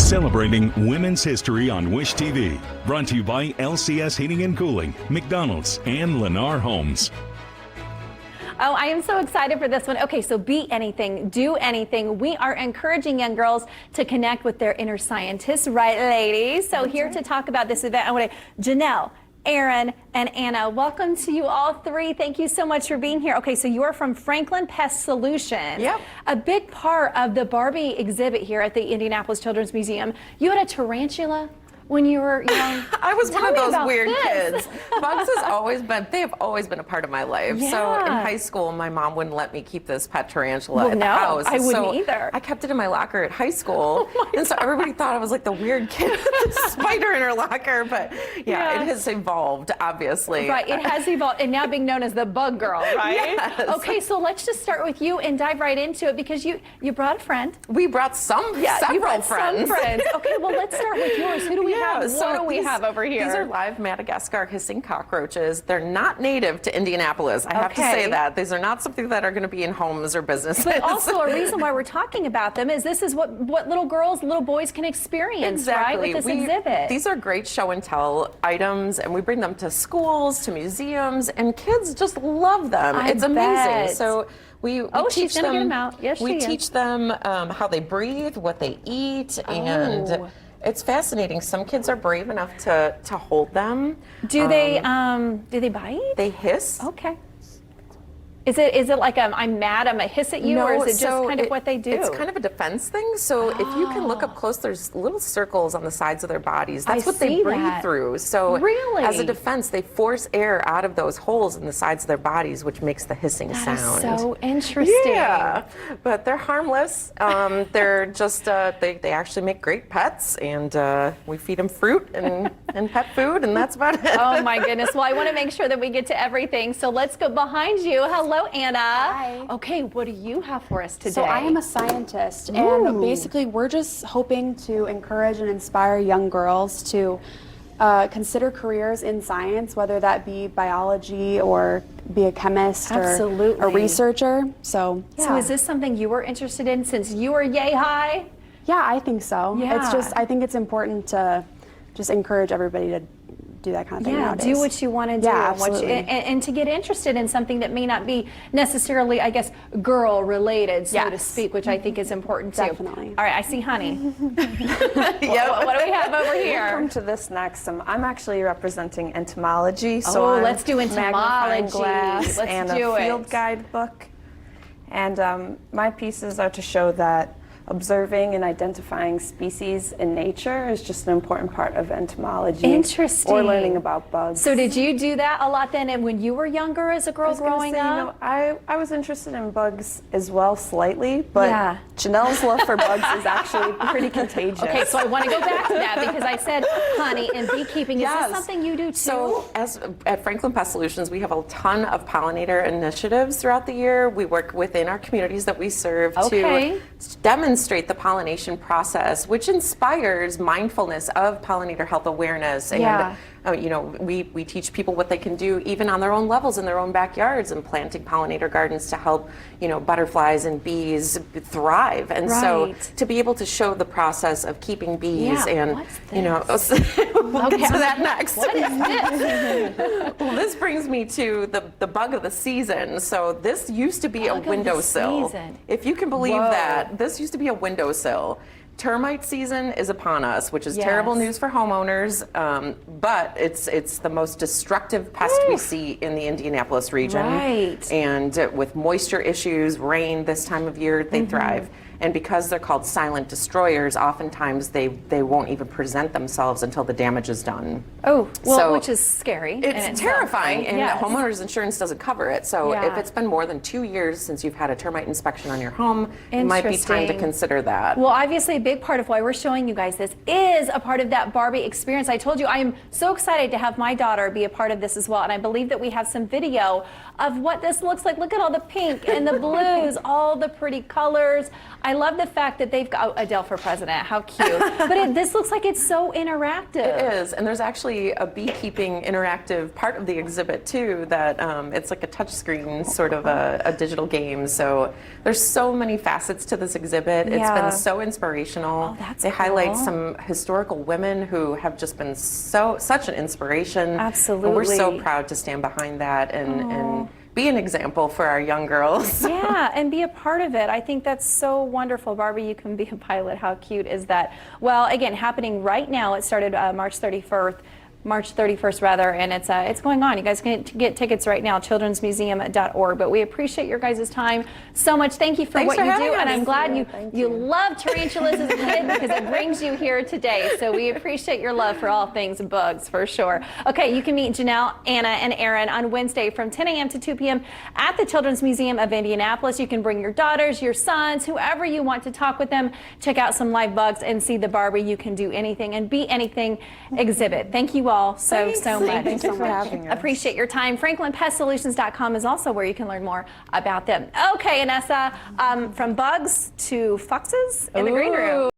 Celebrating Women's History on Wish TV. Brought to you by LCS Heating and Cooling, McDonald's, and Lennar Homes. Oh, I am so excited for this one. Okay, so be anything, do anything. We are encouraging young girls to connect with their inner scientists, right, ladies? So here to talk about this event, I want to, Janelle, Aaron, and Anna, welcome to you all three. Thank you so much for being here. Okay, so you are from Franklin Pest Solutions. Yep. A big part of the Barbie exhibit here at the Indianapolis Children's Museum. You had a tarantula when you were young. I was Tell one of me those about weird this. kids. Bugs they have always been a part of my life. Yeah. So in high school, my mom wouldn't let me keep this pet tarantula Well, at the no, house. I wouldn't so either. I kept it in my locker at high school. And so everybody thought I was like the weird kid with the spider in her locker. But yeah, it has evolved, obviously. Right, it has evolved and now being known as the bug girl, right? Yes. Okay, so let's just start with you and dive right into it because you brought a friend. We brought several friends. Okay, well, let's start with yours. Who do we have? What do we have over here? These are live Madagascar hissing cockroaches. They're not native to Indianapolis. I have to say that. These are not something that are going to be in homes or businesses. But also a reason why we're talking about them is this is what little girls, little boys can experience, right, with this exhibit. These are great show and tell items, and we bring them to schools, to museums, and kids just love them. It's amazing. So we teach them. Get them out. Yes, we teach them how they breathe, what they eat, and it's fascinating. Some kids are brave enough to hold them. Do they bite? They hiss. Okay. Is it like I'm mad, I'm gonna hiss at you, or is it just kind of what they do? It's kind of a defense thing. So if you can look up close, there's little circles on the sides of their bodies. That's what they breathe through. So as a defense, they force air out of those holes in the sides of their bodies, which makes the hissing sound. That is so interesting. Yeah, but they're harmless. They're just they actually make great pets, and we feed them fruit and pet food, and that's about it. Oh my goodness. Well, I want to make sure that we get to everything. So let's go behind you. Hello, Anna. Hi. Okay, what do you have for us today? So I am a scientist, and basically we're just hoping to encourage and inspire young girls to consider careers in science, whether that be biology or be a chemist or a researcher. So is this something you were interested in since you were yay high? Yeah, I think so. Yeah. It's just, I think it's important to just encourage everybody to do that kind of thing nowadays. Do what you want to do. Yeah, absolutely. And to get interested in something that may not be necessarily, I guess, girl related, so to speak, which I think is important too. Definitely. All right, I see honey. What do we have over here? Come to this next. I'm actually representing entomology. So let's do entomology. Glass let's and do a field guide book. And my pieces are to show that observing and identifying species in nature is just an important part of entomology. Interesting. Or learning about bugs. So did you do that a lot then, and when you were younger as a girl growing up? I was interested in bugs as well, slightly, but Janelle's love for bugs is actually pretty contagious. Okay, so I want to go back to that because I said honey and beekeeping. Is this something you do too? So at Franklin Pest Solutions, we have a ton of pollinator initiatives throughout the year. We work within our communities that we serve to demonstrate the pollination process, which inspires mindfulness of pollinator health awareness. And we teach people what they can do even on their own levels in their own backyards, and planting pollinator gardens to help butterflies and bees thrive. And so to be able to show the process of keeping bees and we'll get to that next. What is this? Well, this brings me to the bug of the season. So this used to be a windowsill. If you can believe that, this used to be a windowsill. Termite season is upon us, which is terrible news for homeowners, but it's the most destructive pest we see in the Indianapolis region. Right. And with moisture issues, rain this time of year, they thrive. And because they're called silent destroyers, oftentimes they won't even present themselves until the damage is done. Oh, well, so which is scary. It's terrifying, and the homeowner's insurance doesn't cover it. So if it's been more than 2 years since you've had a termite inspection on your home, it might be time to consider that. Well, obviously a big part of why we're showing you guys this is a part of that Barbie experience. I told you I am so excited to have my daughter be a part of this as well, and I believe that we have some video of what this looks like. Look at all the pink and the blues, all the pretty colors. I love the fact that they've got Adele for president. How cute. But this looks like it's so interactive. It is, and there's actually a beekeeping interactive part of the exhibit too that it's like a touch screen, sort of a digital game. So there's so many facets to this exhibit. It's been so inspirational. Oh, that's they cool. highlight some historical women who have just been such an inspiration. Absolutely. And we're so proud to stand behind that and be an example for our young girls. Yeah, and be a part of it. I think that's so wonderful. Barbie, you can be a pilot. How cute is that? Well, again, happening right now. It started March 31st rather, and it's going on. You guys can get tickets right now, childrensmuseum.org. But we appreciate your guys' time so much. Thank you for Thanks what for you having do, and us. I'm glad you love tarantulas as a kid because it brings you here today. So we appreciate your love for all things bugs, for sure. Okay, you can meet Janelle, Anna, and Aaron on Wednesday from 10 a.m. to 2 p.m. at the Children's Museum of Indianapolis. You can bring your daughters, your sons, whoever you want to talk with them, check out some live bugs, and see the Barbie You Can Do Anything and Be Anything exhibit. Thank you all so much. Thanks for having us. Appreciate your time. FranklinPestSolutions.com is also where you can learn more about them. Okay, Anessa, from bugs to foxes in the green room.